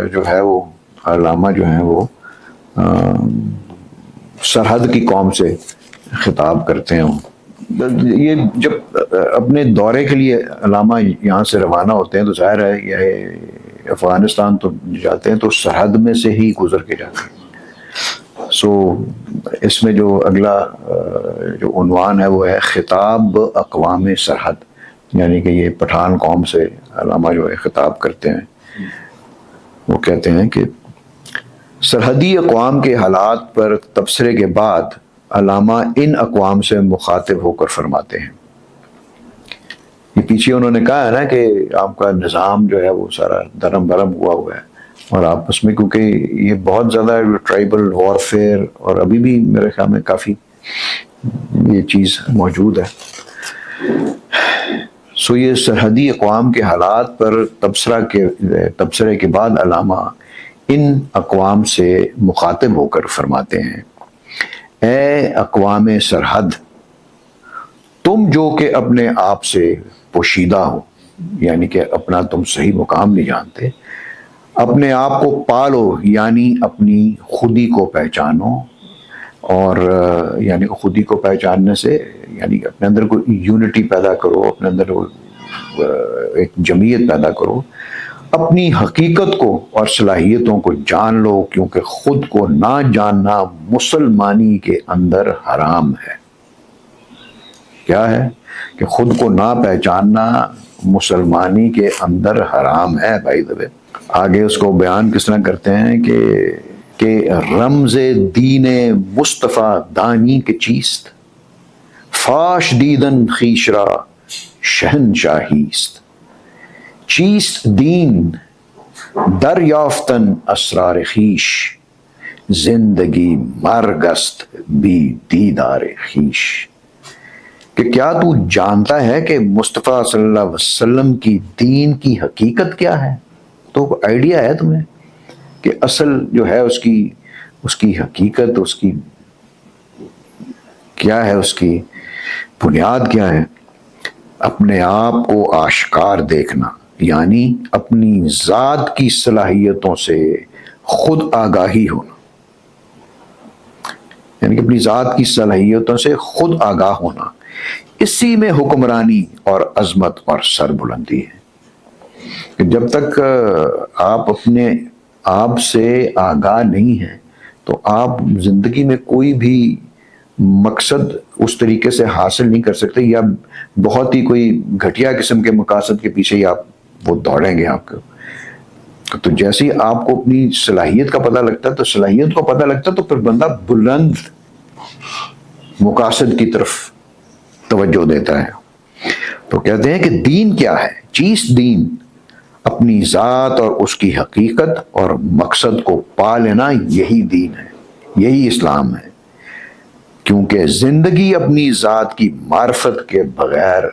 جو ہے وہ علامہ جو ہیں وہ سرحد کی قوم سے خطاب کرتے ہیں. یہ جب اپنے دورے کے لیے علامہ یہاں سے روانہ ہوتے ہیں تو ظاہر ہے یہ افغانستان تو جاتے ہیں تو سرحد میں سے ہی گزر کے جاتے ہیں. سو اس میں جو اگلا جو عنوان ہے وہ ہے خطاب اقوام سرحد، یعنی کہ یہ پٹھان قوم سے علامہ جو ہے خطاب کرتے ہیں. وہ کہتے ہیں کہ سرحدی اقوام کے حالات پر تبصرے کے بعد علامہ ان اقوام سے مخاطب ہو کر فرماتے ہیں. یہ پیچھے انہوں نے کہا ہے نا کہ آپ کا نظام جو ہے وہ سارا درم برم ہوا ہے، اور آپس میں کیونکہ یہ بہت زیادہ ٹرائبل وارفیئر اور ابھی بھی میرے خیال میں کافی یہ چیز موجود ہے. سو یہ سرحدی اقوام کے حالات پر تبصرے کے بعد علامہ ان اقوام سے مخاطب ہو کر فرماتے ہیں، اے اقوام سرحد، تم جو کہ اپنے آپ سے پوشیدہ ہو، یعنی کہ اپنا تم صحیح مقام نہیں جانتے، اپنے آپ کو پالو، یعنی اپنی خودی کو پہچانو. اور یعنی خودی کو پہچاننے سے یعنی اپنے اندر کوئی یونٹی پیدا کرو، اپنے اندر ایک جمعیت پیدا کرو. اپنی حقیقت کو اور صلاحیتوں کو جان لو، کیونکہ خود کو نہ جاننا مسلمانی کے اندر حرام ہے. کیا ہے کہ خود کو نہ پہچاننا مسلمانی کے اندر حرام ہے. بھائی دبے آگے اس کو بیان کس طرح کرتے ہیں کہ رمز دین مصطفیٰ دانی کے چیست، فاش دیدن خیشرا شہنشاہیست. چیست دین دریافتن اسرار خیش، زندگی مرگست بی دیدار خیش. کہ کیا تو جانتا ہے کہ مصطفیٰ صلی اللہ علیہ وسلم کی دین کی حقیقت کیا ہے؟ تو آئیڈیا ہے تمہیں کہ اصل جو ہے اس کی حقیقت، اس کی کیا ہے، اس کی بنیاد کیا ہے؟ اپنے آپ کو آشکار دیکھنا، یعنی اپنی ذات کی صلاحیتوں سے خود آگاہی ہونا، یعنی کہ اپنی ذات کی صلاحیتوں سے خود آگاہ ہونا. اسی میں حکمرانی اور عظمت اور سربلندی ہے. کہ جب تک آپ اپنے آپ سے آگاہ نہیں ہیں تو آپ زندگی میں کوئی بھی مقصد اس طریقے سے حاصل نہیں کر سکتے، یا بہت ہی کوئی گھٹیا قسم کے مقاصد کے پیچھے ہی آپ وہ دوڑیں گے. آپ کو تو جیسے ہی آپ کو اپنی صلاحیت کا پتہ لگتا ہے تو صلاحیت کو پتہ لگتا ہے تو پھر بندہ بلند مقاصد کی طرف توجہ دیتا ہے. تو کہتے ہیں کہ دین کیا ہے؟ چیز دین، اپنی ذات اور اس کی حقیقت اور مقصد کو پا لینا، یہی دین ہے، یہی اسلام ہے. کیونکہ زندگی اپنی ذات کی معرفت کے بغیر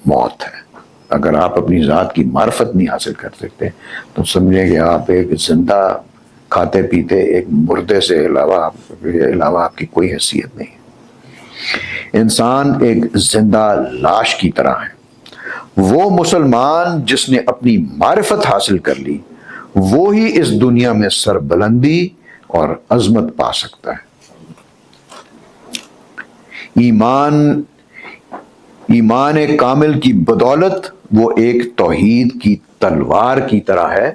موت ہے. اگر آپ اپنی ذات کی معرفت نہیں حاصل کر سکتے تو سمجھیں کہ آپ ایک زندہ کھاتے پیتے ایک مردے سے علاوہ آپ کی کوئی حیثیت نہیں. انسان ایک زندہ لاش کی طرح ہے. وہ مسلمان جس نے اپنی معرفت حاصل کر لی وہی اس دنیا میں سربلندی اور عظمت پا سکتا ہے. ایمان کامل کی بدولت وہ ایک توحید کی تلوار کی طرح ہے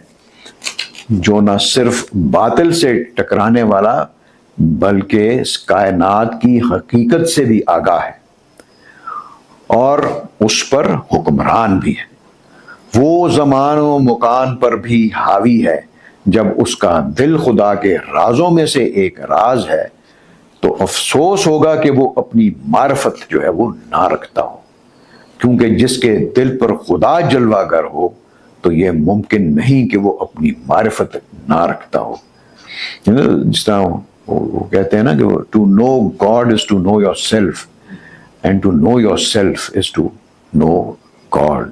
جو نہ صرف باطل سے ٹکرانے والا بلکہ اس کائنات کی حقیقت سے بھی آگاہ ہے اور اس پر حکمران بھی ہے. وہ زمان و مکان پر بھی حاوی ہے. جب اس کا دل خدا کے رازوں میں سے ایک راز ہے تو افسوس ہوگا کہ وہ اپنی معرفت جو ہے وہ نہ رکھتا ہو، کیونکہ جس کے دل پر خدا جلوہ گر ہو تو یہ ممکن نہیں کہ وہ اپنی معرفت نہ رکھتا ہو. جس طرح وہ کہتے ہیں نا کہ to know God is to know yourself and to know yourself is to know God.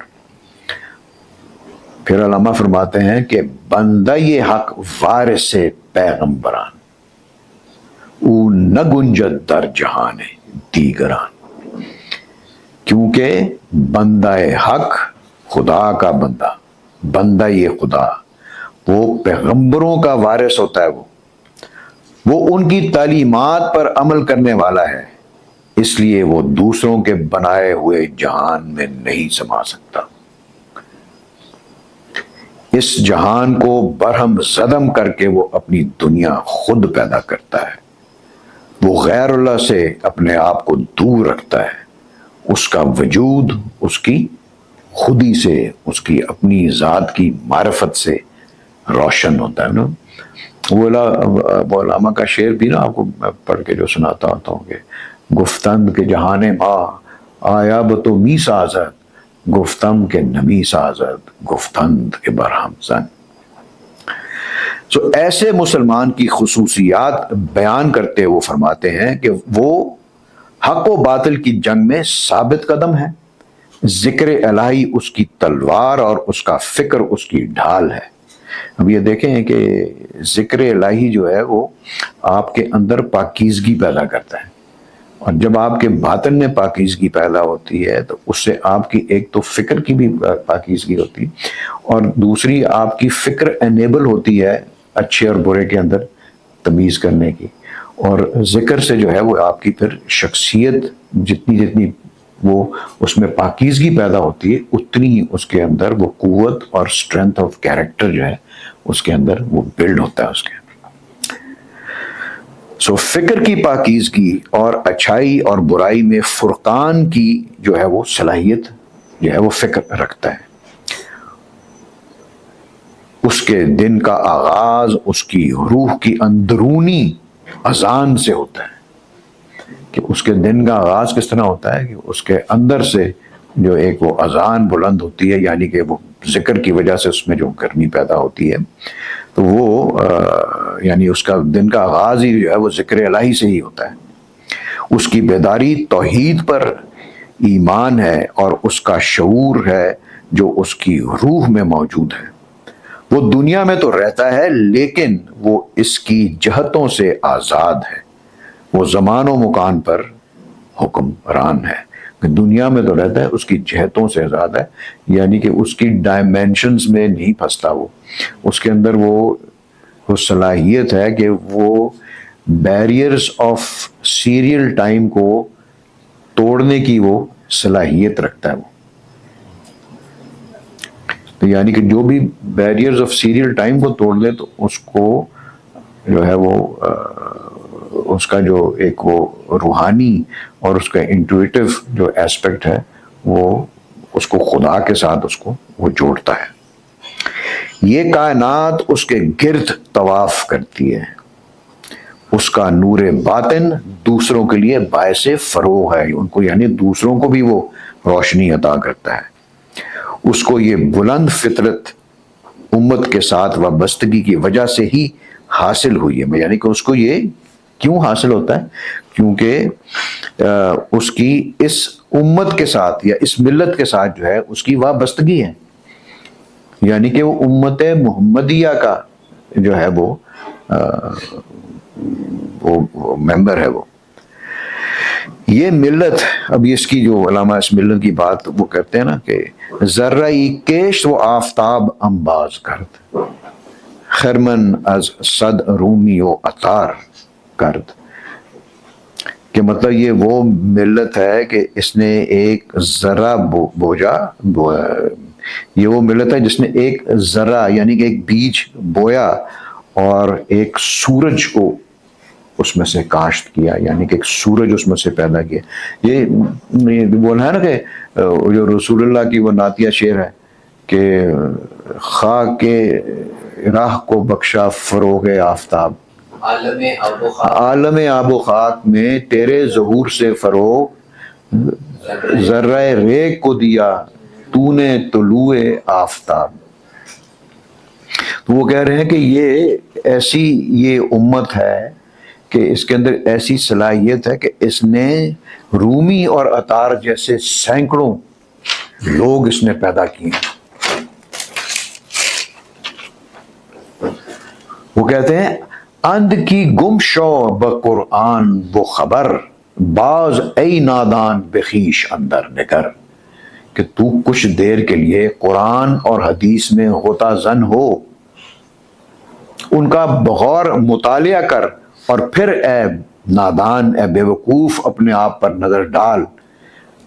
پھر علامہ فرماتے ہیں کہ بندہ یہ حق وارث پیغمبران او نہ گنجد در جہان دیگران. کیونکہ بندہ حق خدا کا بندہ یہ خدا وہ پیغمبروں کا وارث ہوتا ہے، وہ ان کی تعلیمات پر عمل کرنے والا ہے، اس لیے وہ دوسروں کے بنائے ہوئے جہان میں نہیں سما سکتا۔ اس جہان کو برہم زدم کر کے وہ اپنی دنیا خود پیدا کرتا ہے، وہ غیر اللہ سے اپنے آپ کو دور رکھتا ہے، اس کا وجود اس کی خودی سے، اس کی اپنی ذات کی معرفت سے روشن ہوتا ہے نا۔ وہ علامہ کا شعر بھی نا آپ کو میں پڑھ کے جو سناتا ہوتا ہوں کہ گفتند کے جہان ماں آیا بتو می سازد، گفتم کے نمی سازد گفتند کے برہم زن۔ ایسے مسلمان کی خصوصیات بیان کرتے وہ فرماتے ہیں کہ وہ حق و باطل کی جنگ میں ثابت قدم ہے، ذکر الہی اس کی تلوار اور اس کا فکر اس کی ڈھال ہے۔ اب یہ دیکھیں کہ ذکر الہی جو ہے وہ آپ کے اندر پاکیزگی پیدا کرتا ہے، اور جب آپ کے باطن میں پاکیزگی پیدا ہوتی ہے تو اس سے آپ کی ایک تو فکر کی بھی پاکیزگی ہوتی ہے، اور دوسری آپ کی فکر انیبل ہوتی ہے اچھے اور برے کے اندر تمیز کرنے کی، اور ذکر سے جو ہے وہ آپ کی پھر شخصیت جتنی وہ اس میں پاکیزگی پیدا ہوتی ہے، اتنی ہی اس کے اندر وہ قوت اور اسٹرینتھ آف کیریکٹر جو ہے اس کے اندر وہ بلڈ ہوتا ہے اس کے اندر۔ فکر کی پاکیزگی اور اچھائی اور برائی میں فرقان کی جو ہے وہ صلاحیت جو ہے وہ فکر رکھتا ہے۔ اس کے دن کا آغاز اس کی روح کی اندرونی اذان سے ہوتا ہے، کہ اس کے دن کا آغاز کس طرح ہوتا ہے کہ اس کے اندر سے جو ایک وہ اذان بلند ہوتی ہے، یعنی کہ وہ ذکر کی وجہ سے اس میں جو گرمی پیدا ہوتی ہے، تو وہ یعنی اس کا دن کا آغاز ہی جو ہے وہ ذکر الہی سے ہی ہوتا ہے۔ اس کی بیداری توحید پر ایمان ہے اور اس کا شعور ہے جو اس کی روح میں موجود ہے۔ وہ دنیا میں تو رہتا ہے لیکن وہ اس کی جہتوں سے آزاد ہے، وہ زمان و مکان پر حکمران ہے۔ دنیا میں تو رہتا ہے، اس کی جہتوں سے آزاد ہے، یعنی کہ اس کی ڈائمینشنز میں نہیں پھنستا، وہ اس کے اندر وہ صلاحیت ہے کہ وہ بیریئرز آف سیریل ٹائم کو توڑنے کی وہ صلاحیت رکھتا ہے وہ، تو یعنی کہ جو بھی بیریئرز آف سیریل ٹائم کو توڑ لے تو اس کو جو ہے وہ اس کا جو ایک وہ روحانی اور اس کا انٹویٹو جو ایسپیکٹ ہے وہ اس کو خدا کے ساتھ اس کو وہ جوڑتا ہے۔ یہ کائنات اس کے گرد طواف کرتی ہے، اس کا نور باطن دوسروں کے لیے باعث فروغ ہے، ان کو یعنی دوسروں کو بھی وہ روشنی عطا کرتا ہے۔ اس کو یہ بلند فطرت امت کے ساتھ وابستگی کی وجہ سے ہی حاصل ہوئی ہے، یعنی کہ اس کو یہ کیوں حاصل ہوتا ہے؟ کیونکہ اس کی اس امت کے ساتھ یا اس ملت کے ساتھ جو ہے اس کی وابستگی ہے، یعنی کہ وہ امت محمدیہ کا جو ہے وہ ممبر ہے وہ۔ یہ ملت، اب اس کی جو علامہ اس ملت کی بات وہ کرتے ہیں نا کہ ذرہی کشت و آفتاب انباز کرد، خرمن از صد رومی و عطار کرد، کہ مطلب یہ وہ ملت ہے کہ اس نے ایک ذرہ بوجا، یہ وہ ملت ہے جس نے ایک ذرہ یعنی کہ ایک بیج بویا اور ایک سورج کو اس میں سے کاشت کیا، یعنی کہ ایک سورج اس میں سے پیدا کیا۔ یہ بولا ہے نا کہ جو رسول اللہ کی وہ نعتیہ شعر ہے کہ خاک کے راہ کو بخشا فروغ آفتاب، عالم آب و خاک میں تیرے ظہور سے فروغ، ذرہ ریگ کو دیا تو نے طلوع آفتاب۔ تو وہ کہہ رہے ہیں کہ یہ ایسی یہ امت ہے کہ اس کے اندر ایسی صلاحیت ہے کہ اس نے رومی اور عطار جیسے سینکڑوں لوگ اس نے پیدا کیے ہیں۔ وہ کہتے ہیں اند کی گم شو بقرآن وہ خبر، باز ای نادان بخیش اندر نگر، کہ تو کچھ دیر کے لیے قرآن اور حدیث میں غوطہ زن ہو ان کا بغور مطالعہ کر اور پھر اے نادان، اے بے وقوف، اپنے آپ پر نظر ڈال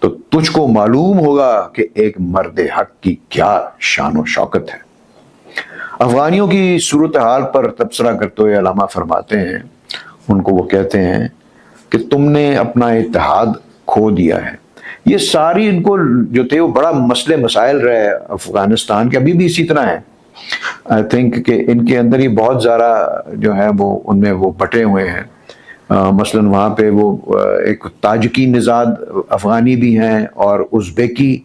تو تجھ کو معلوم ہوگا کہ ایک مرد حق کی کیا شان و شوکت ہے۔ افغانیوں کی صورتحال پر تبصرہ کرتے ہوئے علامہ فرماتے ہیں، ان کو وہ کہتے ہیں کہ تم نے اپنا اتحاد کھو دیا ہے۔ یہ ساری ان کو جو تھے وہ بڑا مسئلے مسائل رہے افغانستان کے، ابھی بھی اسی طرح ہے۔ آئی تھنک کہ ان کے اندر ہی بہت زیادہ جو ہے وہ ان میں وہ بٹے ہوئے ہیں۔ مثلاً وہاں پہ وہ ایک تاجکی نژاد افغانی بھی ہیں اور ازبیکی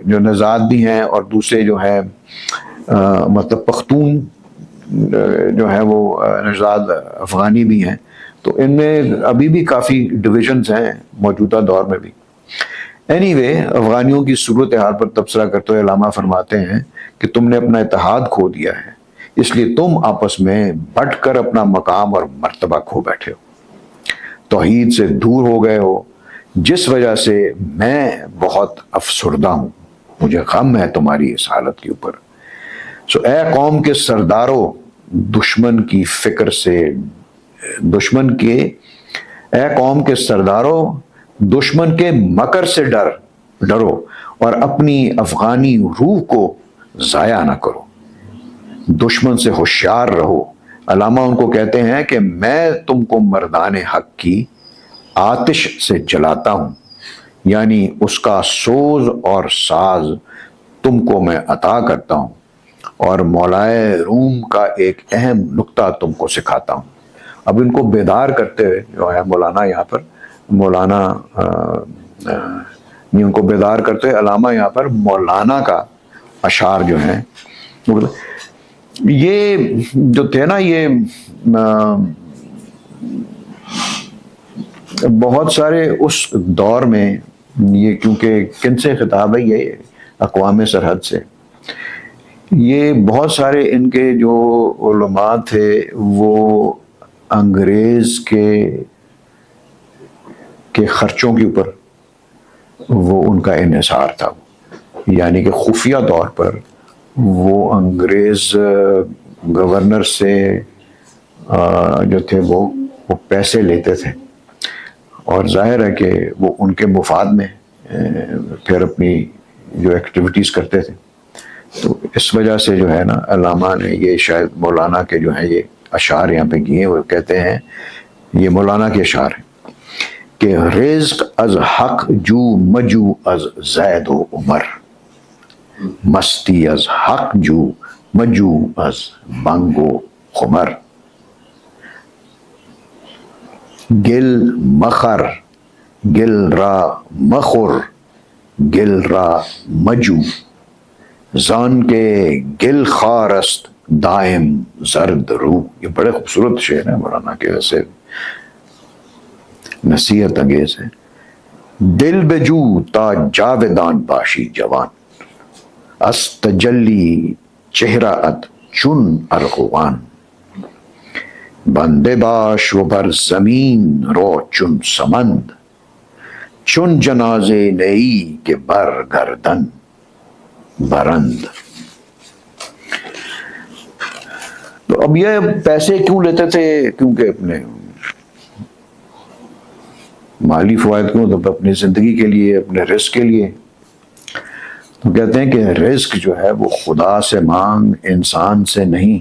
جو نژاد بھی ہیں، اور دوسرے جو ہے مطلب پختون جو ہے وہ نژاد افغانی بھی ہیں۔ تو ان میں ابھی بھی کافی ڈویژنز ہیں موجودہ دور میں بھی۔ اینی وے، افغانیوں کی صورتحال پر تبصرہ کرتے ہوئے علامہ فرماتے ہیں کہ تم نے اپنا اتحاد کھو دیا ہے، اس لیے تم آپس میں بٹ کر اپنا مقام اور مرتبہ کھو بیٹھے ہو، توحید سے دور ہو گئے ہو، جس وجہ سے میں بہت افسردہ ہوں، مجھے غم ہے تمہاری اس حالت کے اوپر۔ سو اے قوم کے سرداروں، دشمن کی فکر سے اے قوم کے سرداروں، دشمن کے مکر سے ڈرو اور اپنی افغانی روح کو ضائع نہ کرو، دشمن سے ہوشیار رہو۔ علامہ ان کو کہتے ہیں کہ میں تم کو مردان حق کی آتش سے جلاتا ہوں، یعنی اس کا سوز اور ساز تم کو میں عطا کرتا ہوں، اور مولائے روم کا ایک اہم نقطہ تم کو سکھاتا ہوں۔ اب ان کو بیدار کرتے ہوئے جو ہے مولانا یہاں پر ان کو بیدار کرتے ہوئے علامہ یہاں پر مولانا کا اشعار جو ہیں، یہ جو تھے نا، یہ بہت سارے اس دور میں، یہ کیونکہ کن سے خطاب ہے، یہ اقوام سرحد سے، یہ بہت سارے ان کے جو علماء تھے وہ انگریز کے خرچوں کے اوپر وہ ان کا انحصار تھا، یعنی کہ خفیہ طور پر وہ انگریز گورنر سے جو تھے وہ پیسے لیتے تھے، اور ظاہر ہے کہ وہ ان کے مفاد میں پھر اپنی جو ایکٹیویٹیز کرتے تھے۔ تو اس وجہ سے جو ہے نا علامہ نے یہ شاید مولانا کے جو ہیں یہ اشعار یہاں پہ کیے، وہ کہتے ہیں، یہ مولانا کے اشعار ہیں کہ رزق از حق جو مجو از زید و عمر، مستی از حق جو مجو از بنگ و خمر، گل مخر گل را مخور گل را مجو، زان کے گل خارست دائم زرد رو۔ یہ بڑے خوبصورت شعر ہیں مولانا کے، ویسے نصیحت انگیز ہے۔ دل بجو تا جاویدان باشی جوان، از تجلی چہرہ ات چون ارغوان، بندے باش و بر زمین رو چون سمند، چون جنازے نئی کے بر گردن برند۔ تو اب یہ پیسے کیوں لیتے تھے؟ کیونکہ اپنے مالی فوائد کیوں؟ تو اپنی زندگی کے لیے، اپنے رزق کے لیے۔ تو کہتے ہیں کہ رزق جو ہے وہ خدا سے مانگ، انسان سے نہیں،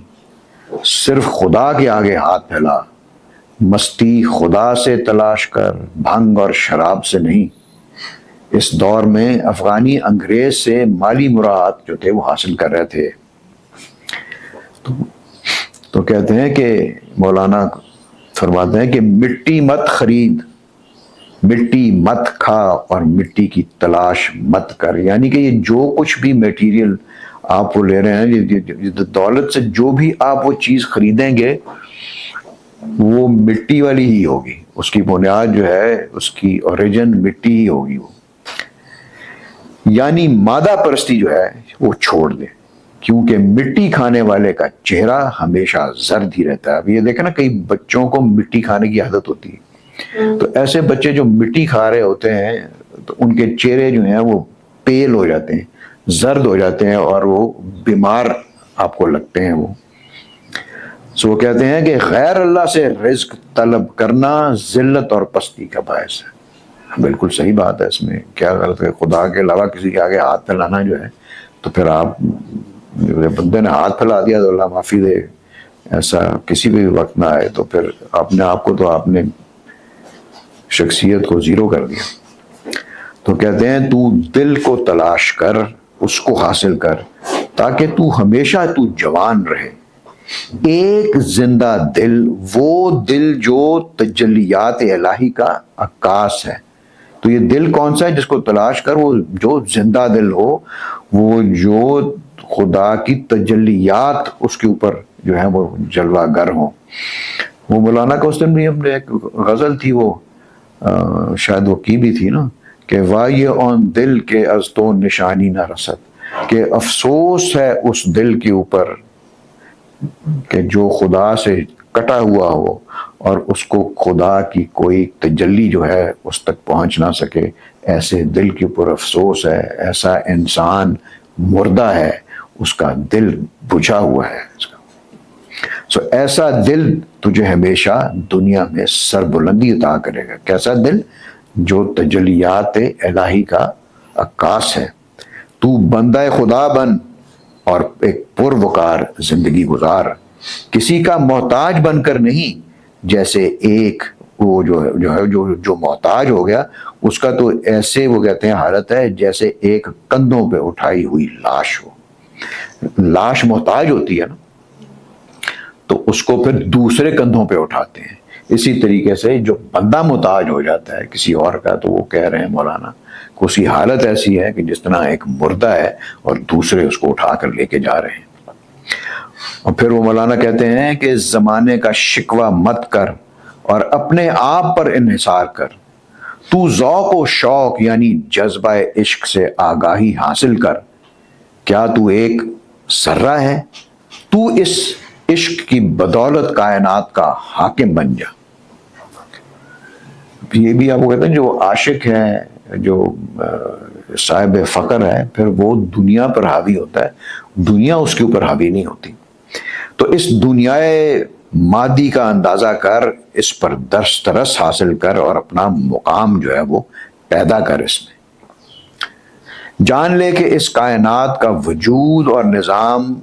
صرف خدا کے آگے ہاتھ پھیلا، مستی خدا سے تلاش کر، بھنگ اور شراب سے نہیں۔ اس دور میں افغانی انگریز سے مالی مراعات جو تھے وہ حاصل کر رہے تھے۔ تو کہتے ہیں کہ مولانا فرماتے ہیں کہ مٹی مت خرید، مٹی مت کھا، اور مٹی کی تلاش مت کر، یعنی کہ یہ جو کچھ بھی میٹیریل آپ وہ لے رہے ہیں، دولت سے جو بھی آپ وہ چیز خریدیں گے وہ مٹی والی ہی ہوگی، اس کی بنیاد جو ہے، اس کی اوریجن مٹی ہی ہوگی۔ وہ یعنی مادہ پرستی جو ہے وہ چھوڑ دے، کیونکہ مٹی کھانے والے کا چہرہ ہمیشہ زرد ہی رہتا ہے۔ اب یہ دیکھیں نا، کئی بچوں کو مٹی کھانے کی عادت ہوتی ہے، تو ایسے بچے جو مٹی کھا رہے ہوتے ہیں تو ان کے چہرے جو ہیں وہ پیل ہو جاتے ہیں، زرد ہو جاتے ہیں، اور وہ بیمار آپ کو لگتے ہیں وہ۔ سو وہ کہتے ہیں کہ غیر اللہ سے رزق طلب کرنا ذلت اور پستی کا باعث ہے۔ بالکل صحیح بات ہے، اس میں کیا غلط ہے؟ خدا کے علاوہ کسی کے آگے ہاتھ پھیلانا جو ہے، تو پھر آپ بندے نے ہاتھ پھیلا دیا تو اللہ معافی دے، ایسا کسی بھی وقت نہ آئے، تو پھر اپنے آپ کو تو آپ نے شخصیت کو زیرو کر دیا۔ تو کہتے ہیں تو دل کو تلاش کر، اس کو حاصل کر، تاکہ تو ہمیشہ تو جوان رہے۔ ایک زندہ دل، وہ دل جو تجلیات الہی کا عکاس ہے۔ تو یہ دل کون سا ہے جس کو تلاش کر؟ وہ جو زندہ دل ہو، وہ جو خدا کی تجلیات اس کے اوپر جو ہے وہ جلوہ گر ہوں۔ وہ مولانا کا اس دن بھی ہم نے ایک غزل تھی، وہ شاید وہ کی بھی تھی نا، کہ وائے اون دل کے از تو نشانی نہ رسد، کہ افسوس ہے اس دل کے اوپر کہ جو خدا سے کٹا ہوا ہو اور اس کو خدا کی کوئی تجلی جو ہے اس تک پہنچ نہ سکے۔ ایسے دل کے اوپر افسوس ہے، ایسا انسان مردہ ہے، اس کا دل بجھا ہوا ہے۔ سو ایسا دل تجھے ہمیشہ دنیا میں سربلندی عطا کرے گا۔ کیسا دل؟ جو تجلیات الہی کا عکاس ہے۔ تو بندہ خدا بن اور ایک پروقار زندگی گزار، کسی کا محتاج بن کر نہیں، جیسے ایک وہ جو محتاج ہو گیا، اس کا تو ایسے وہ کہتے ہیں حالت ہے جیسے ایک کندھوں پہ اٹھائی ہوئی لاش ہو۔ لاش محتاج ہوتی ہے نا، تو اس کو پھر دوسرے کندھوں پہ اٹھاتے ہیں۔ اسی طریقے سے جو بندہ محتاج ہو جاتا ہے کسی اور کا، تو وہ کہہ رہے ہیں مولانا کہ اس کی حالت ایسی ہے کہ جس طرح ایک مردہ ہے اور دوسرے اس کو اٹھا کر لے کے جا رہے ہیں۔ اور پھر وہ مولانا کہتے ہیں کہ زمانے کا شکوہ مت کر اور اپنے آپ پر انحصار کر، تو ذوق و شوق یعنی جذبہ عشق سے آگاہی حاصل کر۔ کیا تو ایک ذرہ ہے؟ تو اس عشق کی بدولت کائنات کا حاکم بن جا۔ یہ بھی آپ کو کہتے ہیں جو عاشق ہے، جو صاحب فقر ہے، پھر وہ دنیا پر حاوی ہوتا ہے، دنیا اس کے اوپر حاوی نہیں ہوتی۔ تو اس دنیا مادی کا اندازہ کر، اس پر دسترس حاصل کر اور اپنا مقام جو ہے وہ پیدا کر اس میں۔ جان لے کہ اس کائنات کا وجود اور نظام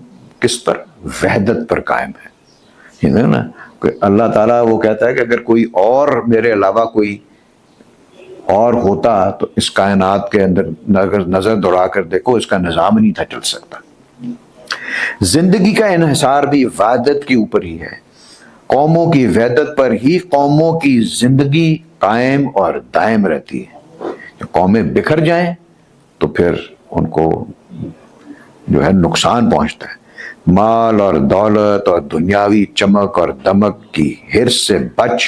کس پر؟ وحدت پر قائم ہے۔ یہ نا کہ اللہ تعالیٰ وہ کہتا ہے کہ اگر کوئی اور میرے علاوہ کوئی اور ہوتا تو اس کائنات کے اندر نظر دوڑا کر دیکھو، اس کا نظام نہیں تھا چل سکتا۔ زندگی کا انحصار بھی وحدت کے اوپر ہی ہے۔ قوموں کی وحدت پر ہی قوموں کی زندگی قائم اور دائم رہتی ہے۔ جب قومیں بکھر جائیں تو پھر ان کو جو ہے نقصان پہنچتا ہے۔ مال اور دولت اور دنیاوی چمک اور دمک کی ہرس سے بچ،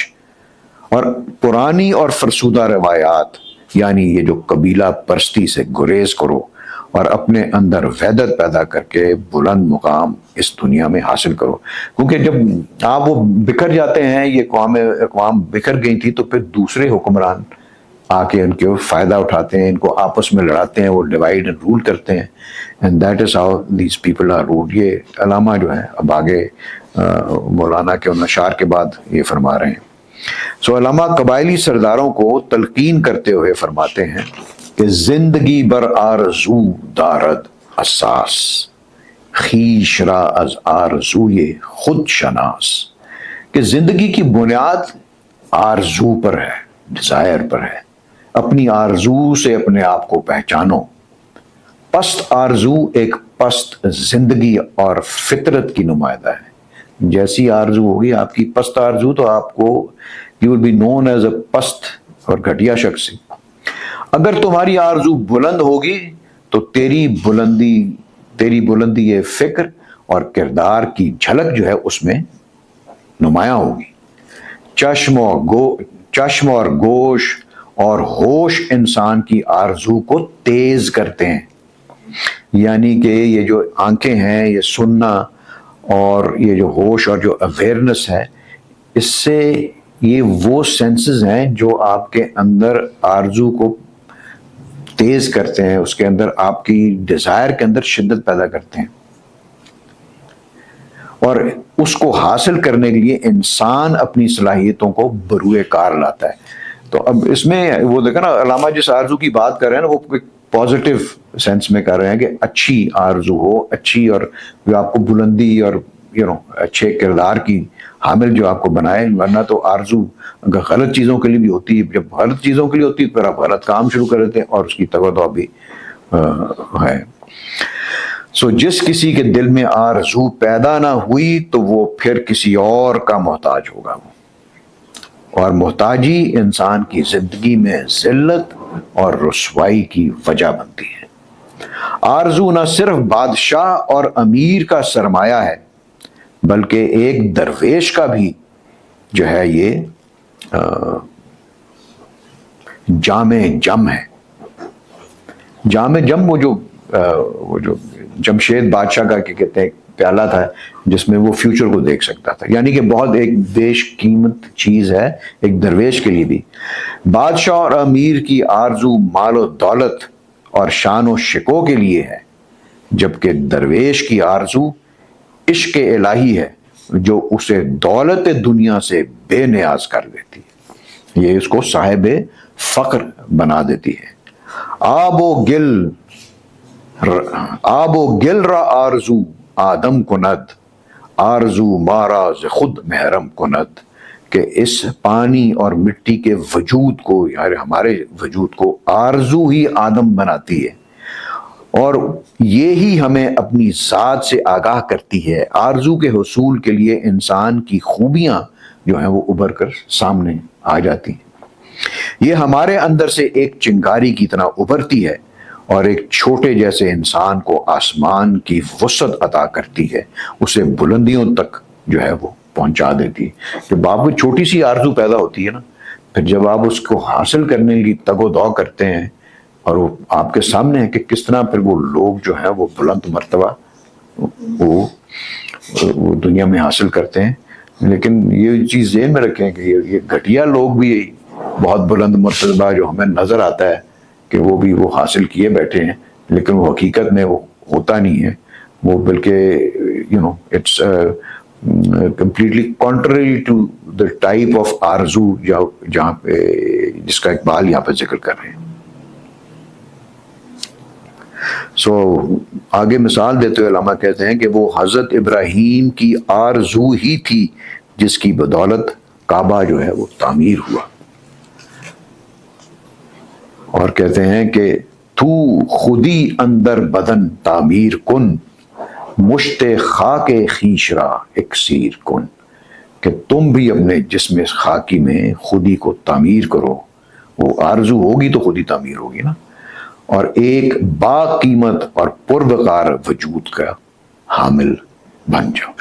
اور پرانی اور فرسودہ روایات یعنی یہ جو قبیلہ پرستی سے گریز کرو، اور اپنے اندر وحدت پیدا کر کے بلند مقام اس دنیا میں حاصل کرو۔ کیونکہ جب آپ وہ بکھر جاتے ہیں، یہ اقوام بکھر گئی تھی، تو پھر دوسرے حکمران آ کے ان کے فائدہ اٹھاتے ہیں، ان کو آپس میں لڑاتے ہیں، وہ ڈیوائڈ اینڈ رول کرتے ہیں، and that is how these people are ruled. یہ علامہ جو ہے اب آگے مولانا کے ان اشعار کے بعد یہ فرما رہے ہیں۔ سو علامہ قبائلی سرداروں کو تلقین کرتے ہوئے فرماتے ہیں کہ زندگی بر آرزو دارد اساس، خیش را از آرزوی خود شناس، کہ زندگی کی بنیاد آرزو پر ہے، ڈیزائر پر ہے۔ اپنی آرزو سے اپنے آپ کو پہچانو۔ پست آرزو ایک پست زندگی اور فطرت کی نمائندہ ہے۔ جیسی آرزو ہوگی آپ کی پست آرزو، تو آپ کو you will be known as a پست اور گھٹیا شخص۔ اگر تمہاری آرزو بلند ہوگی تو تیری بلندی فکر اور کردار کی جھلک جو ہے اس میں نمایاں ہوگی۔ چشم اور گوش اور ہوش انسان کی آرزو کو تیز کرتے ہیں، یعنی کہ یہ جو آنکھیں ہیں، یہ سننا، اور یہ جو ہوش اور جو اویئرنس ہے، اس سے یہ وہ سینسز ہیں جو آپ کے اندر آرزو کو تیز کرتے ہیں، اس کے اندر آپ کی ڈیزائر کے اندر شدت پیدا کرتے ہیں۔ اور اس کو حاصل کرنے کے لیے انسان اپنی صلاحیتوں کو بروئے کار لاتا ہے۔ تو اب اس میں وہ دیکھا نا، علامہ جس آرزو کی بات کر رہے ہیں نا، وہ پازیٹیو سینس میں کر رہے ہیں کہ اچھی آرزو ہو، اچھی، اور جو آپ کو بلندی اور اچھے کردار کی حامل جو آپ کو بنائے، ورنہ تو آرزو اگر غلط چیزوں کے لیے بھی ہوتی ہے، جب غلط چیزوں کے لیے ہوتی ہے پھر آپ غلط کام شروع کر دیتے ہیں، اور اس کی توقع بھی ہے۔ سو جس کسی کے دل میں آرزو پیدا نہ ہوئی تو وہ پھر کسی اور کا محتاج ہوگا، اور محتاجی انسان کی زندگی میں ذلت اور رسوائی کی وجہ بنتی ہے۔ آرزو نہ صرف بادشاہ اور امیر کا سرمایہ ہے، بلکہ ایک درویش کا بھی جو ہے یہ جام جم ہے۔ جام جم وہ جو جمشید بادشاہ کا کہتے ہیں پیالہ تھا جس میں وہ فیوچر کو دیکھ سکتا تھا، یعنی کہ بہت ایک بیش قیمت چیز ہے ایک درویش کے لیے بھی۔ بادشاہ اور امیر کی آرزو مال و دولت اور شان و شکو کے لیے ہے، جبکہ درویش کی آرزو عشق الہی ہے جو اسے دولت دنیا سے بے نیاز کر دیتی ہے، یہ اس کو صاحب فقر بنا دیتی ہے۔ آب و گل را آرزو آدم کند، آرزو مارا ز خود محرم کند، کہ اس پانی اور مٹی کے وجود کو، یعنی ہمارے وجود کو آرزو ہی آدم بناتی ہے، اور یہی ہمیں اپنی ذات سے آگاہ کرتی ہے۔ آرزو کے حصول کے لیے انسان کی خوبیاں جو ہیں وہ ابھر کر سامنے آ جاتی ہیں۔ یہ ہمارے اندر سے ایک چنگاری کی طرح ابھرتی ہے اور ایک چھوٹے جیسے انسان کو آسمان کی وسعت عطا کرتی ہے، اسے بلندیوں تک جو ہے وہ پہنچا دیتی ہے۔ جب آپ کو چھوٹی سی آرزو پیدا ہوتی ہے نا، پھر جب آپ اس کو حاصل کرنے کی تگ و دو کرتے ہیں، اور وہ آپ کے سامنے ہے کہ کس طرح پھر وہ لوگ جو ہیں وہ بلند مرتبہ وہ دنیا میں حاصل کرتے ہیں۔ لیکن یہ چیز ذہن میں رکھیں کہ یہ گھٹیا لوگ بھی بہت بلند مرتبہ جو ہمیں نظر آتا ہے کہ وہ بھی وہ حاصل کیے بیٹھے ہیں، لیکن وہ حقیقت میں وہ ہوتا نہیں ہے، وہ بلکہ it's completely contrary to the type of آرزو جہاں پہ جس کا اقبال یہاں پہ ذکر کر رہے ہیں۔ آگے مثال دیتے ہوئے علامہ کہتے ہیں کہ وہ حضرت ابراہیم کی آرزو ہی تھی جس کی بدولت کعبہ جو ہے وہ تعمیر ہوا، اور کہتے ہیں کہ تو خودی اندر بدن تعمیر کن، مشت خاک خویش را اکسیر کن، کہ تم بھی اپنے جسم خاکی میں خودی کو تعمیر کرو، وہ آرزو ہوگی تو خودی تعمیر ہوگی نا، اور ایک با قیمت اور پروقار وجود کا حامل بن جاؤ۔